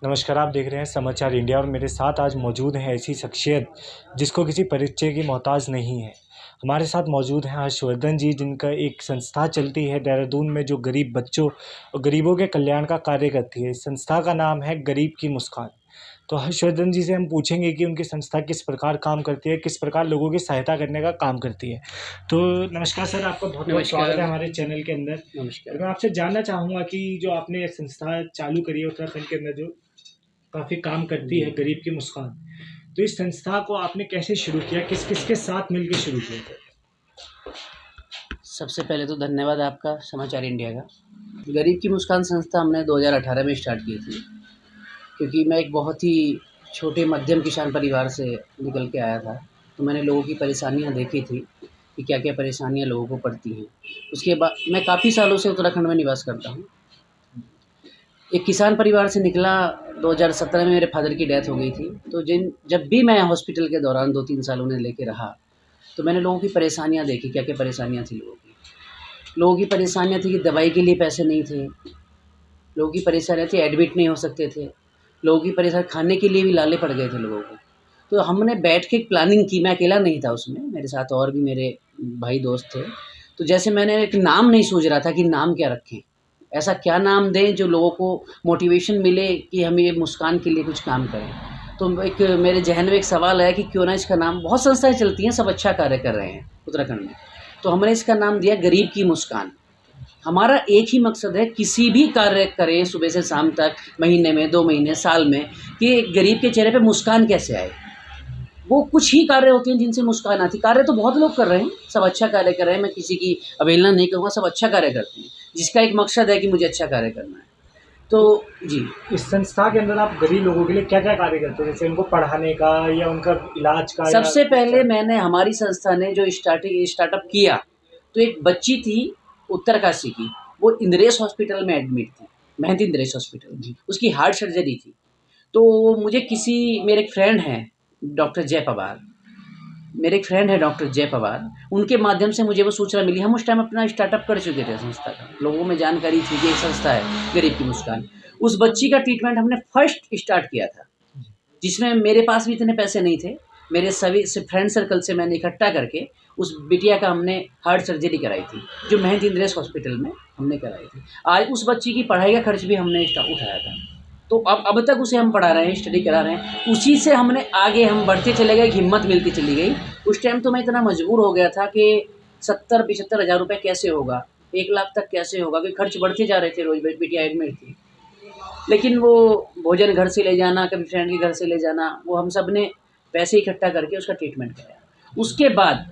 नमस्कार, आप देख रहे हैं समाचार इंडिया और मेरे साथ आज मौजूद हैं ऐसी शख्सियत जिसको किसी परिचय की मोहताज नहीं है। हमारे साथ मौजूद हैं हर्षवर्धन जी, जिनका एक संस्था चलती है देहरादून में जो गरीब बच्चों और गरीबों के कल्याण का कार्य करती है। इस संस्था का नाम है गरीब की मुस्कान। तो हर्षवर्धन जी से हम पूछेंगे कि उनकी संस्था किस प्रकार काम करती है, किस प्रकार लोगों की सहायता करने का काम करती है। तो नमस्कार सर, आपका बहुत बहुत स्वागत है हमारे चैनल के अंदर। नमस्कार। मैं आपसे जानना चाहूँगा कि जो आपने एक संस्था चालू करी है उत्तराखंड के अंदर, जो काफ़ी काम करती है गरीब की मुस्कान, तो इस संस्था को आपने कैसे शुरू किया, किस किस के साथ मिलकर शुरू किया था? सबसे पहले तो धन्यवाद आपका समाचार इंडिया का। गरीब की मुस्कान संस्था हमने 2018 में स्टार्ट की थी, क्योंकि मैं एक बहुत ही छोटे मध्यम किसान परिवार से निकल के आया था। तो मैंने लोगों की परेशानियां देखी थी कि क्या क्या परेशानियां लोगों को पड़ती हैं। उसके बाद मैं काफ़ी सालों से उत्तराखंड में निवास करता हूँ। एक किसान परिवार से निकला। 2017 में मेरे फादर की डेथ हो गई थी। तो जब भी मैं हॉस्पिटल के दौरान 2-3 साल उन्हें लेके रहा, तो मैंने लोगों की परेशानियां देखी, क्या क्या परेशानियां थी लोगों की। लोगों की परेशानियाँ थी कि दवाई के लिए पैसे नहीं थे। लोगों की परेशानियाँ थी एडमिट नहीं हो सकते थे। लोगों की परेशानी खाने के लिए भी लाले पड़ गए थे लोगों को। तो हमने बैठ के एक प्लानिंग की। मैं अकेला नहीं था उसमें, मेरे साथ और भी मेरे भाई दोस्त थे। तो जैसे मैंने एक नाम नहीं सोच रहा था कि नाम क्या रखें, ऐसा क्या नाम दें जो लोगों को मोटिवेशन मिले कि हम ये मुस्कान के लिए कुछ काम करें। तो एक मेरे ज़हन में एक सवाल आया कि क्यों ना इसका नाम, बहुत संस्थाएँ चलती हैं, सब अच्छा कार्य कर रहे हैं उत्तराखंड में, तो हमने इसका नाम दिया गरीब की मुस्कान। हमारा एक ही मकसद है, किसी भी कार्य करें सुबह से शाम तक, महीने में, 2 महीने, साल में, कि गरीब के चेहरे पे मुस्कान कैसे आए। वो कुछ ही कार्य होते हैं जिनसे मुस्कान आती है। कार्य तो बहुत लोग कर रहे हैं, सब अच्छा कार्य कर रहे हैं, मैं किसी की अवहेलना नहीं करूँगा, सब अच्छा कार्य करते हैं, जिसका एक मकसद है कि मुझे अच्छा कार्य करना है। तो जी, इस संस्था के अंदर आप गरीब लोगों के लिए क्या क्या कार्य करते हैं, जैसे उनको पढ़ाने का या उनका इलाज का, या सबसे किस पहले तरह? मैंने, हमारी संस्था ने जो स्टार्टअप किया, तो एक बच्ची थी उत्तरकाशी की, वो इंद्रेश हॉस्पिटल में एडमिट थी, महंत इंद्रेश हॉस्पिटल। उसकी हार्ट सर्जरी थी। तो मुझे किसी, मेरे एक फ्रेंड हैं डॉक्टर जय पवार, मेरे एक फ्रेंड है डॉक्टर जय पवार, उनके माध्यम से मुझे वो सूचना मिली। हम उस टाइम अपना स्टार्टअप कर चुके थे संस्था का, लोगों में जानकारी थी कि एक संस्था है गरीब की मुस्कान। उस बच्ची का ट्रीटमेंट हमने फर्स्ट स्टार्ट किया था, जिसमें मेरे पास भी इतने पैसे नहीं थे। मेरे सभी से फ्रेंड सर्कल से मैंने इकट्ठा करके उस बिटिया का हमने हार्ट सर्जरी कराई थी, जो महंत इंद्रेश हॉस्पिटल में हमने कराई थी। आज उस बच्ची की पढ़ाई का खर्च भी हमने उठाया था। तो अब तक उसे हम पढ़ा रहे हैं, स्टडी करा रहे हैं। उसी से हमने आगे हम बढ़ते चले गए, हिम्मत मिलती चली गई। उस टाइम तो मैं इतना मजबूर हो गया था कि 70-75 हज़ार रुपये कैसे होगा, 1 लाख तक कैसे होगा, क्योंकि खर्च बढ़ते जा रहे थे, रोज बिटिया एडमिट थी। लेकिन वो भोजन घर से ले जाना, कभी फ्रेंड के घर से ले जाना, वो हम सब ने पैसे इकट्ठा करके उसका ट्रीटमेंट कराया। उसके बाद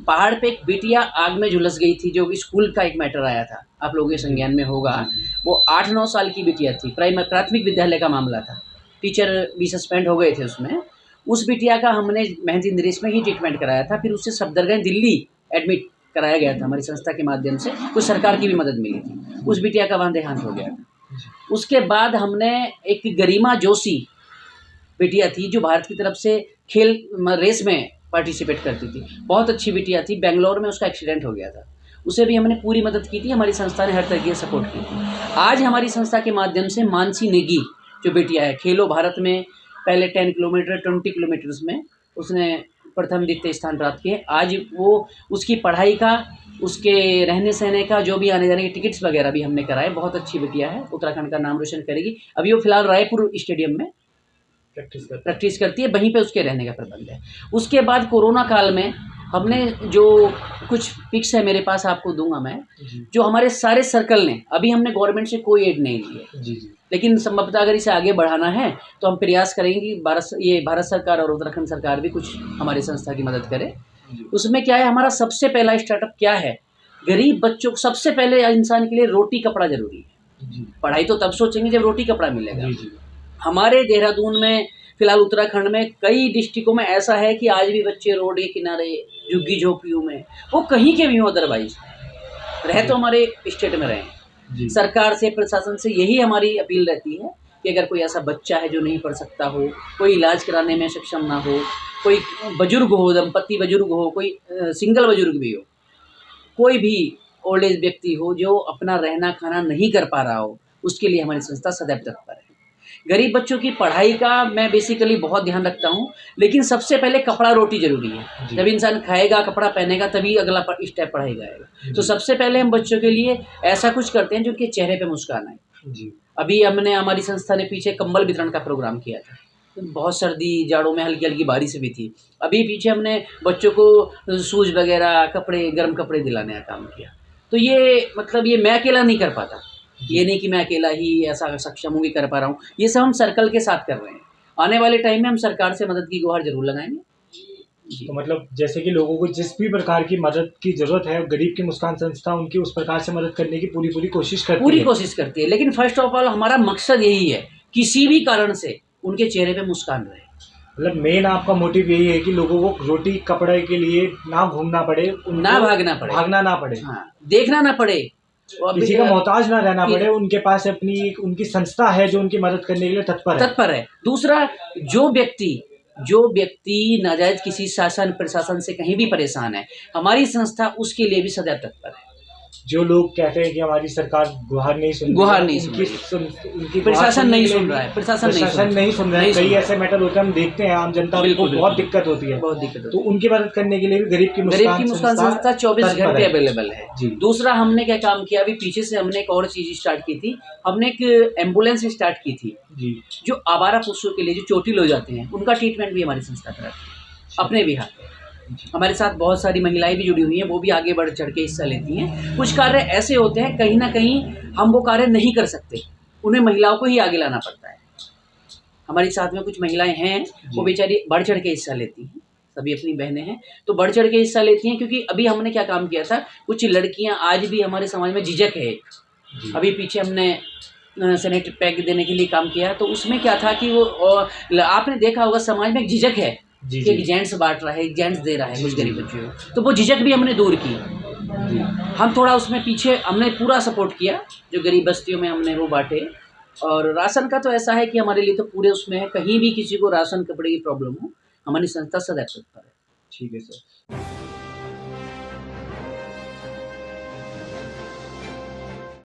पहाड़ पे एक बिटिया आग में झुलस गई थी, जो कि स्कूल का एक मैटर आया था, आप लोगों के संज्ञान में होगा। वो 8-9 साल की बिटिया थी, प्राथमिक विद्यालय का मामला था, टीचर भी सस्पेंड हो गए थे उसमें। उस बिटिया का हमने महंत इंद्रेश में ही ट्रीटमेंट कराया था। फिर उससे सफदरजंग दिल्ली एडमिट कराया गया था हमारी संस्था के माध्यम से, कुछ सरकार की भी मदद मिली थी। उस बिटिया का वहाँ देहांत हो गया था। उसके बाद हमने एक गरिमा जोशी बिटिया थी, जो भारत की तरफ से खेल रेस में पार्टिसिपेट करती थी, बहुत अच्छी बिटिया थी, बेंगलोर में उसका एक्सीडेंट हो गया था। उसे भी हमने पूरी मदद की थी, हमारी संस्था ने हर तरीके से सपोर्ट की थी। आज हमारी संस्था के माध्यम से मानसी नेगी जो बिटिया है, खेलो भारत में पहले 10 किलोमीटर 20 किलोमीटर्स में उसने प्रथम द्वितीय स्थान प्राप्त किए। आज वो, उसकी पढ़ाई का, उसके रहने सहने का, जो भी आने जाने के टिकट्स वगैरह भी हमने कराए। बहुत अच्छी बिटिया है, उत्तराखंड का नाम रोशन करेगी। अभी वो फिलहाल रायपुर स्टेडियम में प्रैक्टिस करती है, वहीं पे उसके रहने का प्रबंध है। उसके बाद कोरोना काल में हमने जो कुछ पिक्स है मेरे पास, आपको दूंगा मैं, जो हमारे सारे सर्कल ने, अभी हमने गवर्नमेंट से कोई एड नहीं ली है, लेकिन संभवतः अगर इसे आगे बढ़ाना है तो हम प्रयास करेंगे कि भारत सरकार और उत्तराखंड सरकार भी कुछ हमारी संस्था की मदद करे। उसमें क्या है, हमारा सबसे पहला स्टार्टअप क्या है, गरीब बच्चों को सबसे पहले इंसान के लिए रोटी कपड़ा जरूरी है। पढ़ाई तो तब सोचेंगे जब रोटी कपड़ा मिलेगा। हमारे देहरादून में, फिलहाल उत्तराखंड में कई डिस्ट्रिक्टों में ऐसा है कि आज भी बच्चे रोड के किनारे, झुग्गी झोपड़ियों में, वो कहीं के भी हों, अदरवाइज रहे तो हमारे स्टेट में रहें। सरकार से, प्रशासन से यही हमारी अपील रहती है कि अगर कोई ऐसा बच्चा है जो नहीं पढ़ सकता हो, कोई इलाज कराने में सक्षम ना हो, कोई बुजुर्ग हो, दंपत्ति बुजुर्ग हो, कोई सिंगल बुजुर्ग भी हो, कोई भी ओल्ड एज व्यक्ति हो जो अपना रहना खाना नहीं कर पा रहा हो, उसके लिए हमारी संस्था सदैव तत्पर है। गरीब बच्चों की पढ़ाई का मैं बेसिकली बहुत ध्यान रखता हूँ, लेकिन सबसे पहले कपड़ा रोटी ज़रूरी है। जब इंसान खाएगा, कपड़ा पहनेगा, तभी अगला स्टेप पढ़ाई जाएगा। तो सबसे पहले हम बच्चों के लिए ऐसा कुछ करते हैं जो उनके चेहरे पे मुस्कान आए। जी। अभी हमारी संस्था ने पीछे कंबल वितरण का प्रोग्राम किया था। बहुत सर्दी जाड़ों में हल्की हल्की बारिश भी थी। अभी पीछे हमने बच्चों को शूज़ वगैरह, कपड़े, गर्म कपड़े दिलाने का काम किया। तो ये मतलब ये मैं अकेला नहीं कर पाता, ये नहीं कि मैं अकेला ही ऐसा सक्षम हूँ कि कर पा रहा हूँ। ये सब हम सर्कल के साथ कर रहे हैं। आने वाले टाइम में हम सरकार से मदद की गुहार ज़रूर लगाएंगे। तो मतलब जैसे कि लोगों को जिस भी प्रकार की मदद की ज़रूरत है, गरीब की मुस्कान संस्था उनकी उस प्रकार से मदद करने की पूरी कोशिश करती है। पूरी कोशिश करती है, लेकिन फर्स्ट ऑफ ऑल हमारा मकसद यही है, किसी भी कारण से उनके चेहरे पे मुस्कान रहे। मतलब मेन आपका मोटिव यही है कि लोगों को रोटी कपड़े के लिए ना घूमना पड़े, ना भागना ना पड़े, हाँ, देखना ना पड़े, किसी का मोहताज ना रहना पड़े, उनके पास अपनी उनकी संस्था है जो उनकी मदद करने के लिए तत्पर है। दूसरा, जो व्यक्ति नाजायज किसी शासन प्रशासन से कहीं भी परेशान है, हमारी संस्था उसके लिए भी सदैव तत्पर है। जो लोग कहते हैं कि हमारी सरकार गुहार नहीं सुन रही, उनकी प्रशासन नहीं सुन रहा है, प्रशासन नहीं सुन रहा है। कई ऐसे मैटर होते हैं, हम देखते हैं, आम जनता को बहुत दिक्कत होती है। तो उनकी मदद करने के लिए भी गरीब की मुस्कान संस्था 24 घंटे अवेलेबल है। दूसरा, हमने क्या काम किया, अभी पीछे से हमने एक और चीज स्टार्ट की थी। हमने एक एम्बुलेंस स्टार्ट की थी जो आवारा पशुओं के लिए, जो चोटिल हो जाते हैं, उनका ट्रीटमेंट भी हमारी संस्था कराती है अपने बिहार में। हमारे साथ बहुत सारी महिलाएं भी जुड़ी हुई हैं, वो भी आगे बढ़ चढ़ के हिस्सा लेती हैं। कुछ कार्य ऐसे होते हैं, कहीं ना कहीं हम वो कार्य नहीं कर सकते, उन्हें महिलाओं को ही आगे लाना पड़ता है। हमारे साथ में कुछ महिलाएं हैं, वो बेचारी बढ़ चढ़ के हिस्सा लेती हैं, सभी अपनी बहनें हैं, तो बढ़ चढ़ के हिस्सा लेती हैं। क्योंकि अभी हमने क्या काम किया था, कुछ लड़कियां आज भी हमारे समाज में झिझक है। अभी पीछे हमने सैनिटरी पैक देने के लिए काम किया, तो उसमें क्या था कि वो आपने देखा होगा समाज में एक झिझक है कि एक जेंट्स बांट रहा है, एक जेंट्स दे रहा है कुछ गरीब बच्चों को, तो वो झिझक भी हमने दूर की। हम थोड़ा उसमें पीछे हमने पूरा सपोर्ट किया, जो गरीब बस्तियों में हमने वो बांटे। और राशन का तो ऐसा है कि हमारे लिए तो पूरे उसमें है, कहीं भी किसी को राशन कपड़े की प्रॉब्लम हो, हमारी संस्था सदैव तत्पर है। ठीक है सर।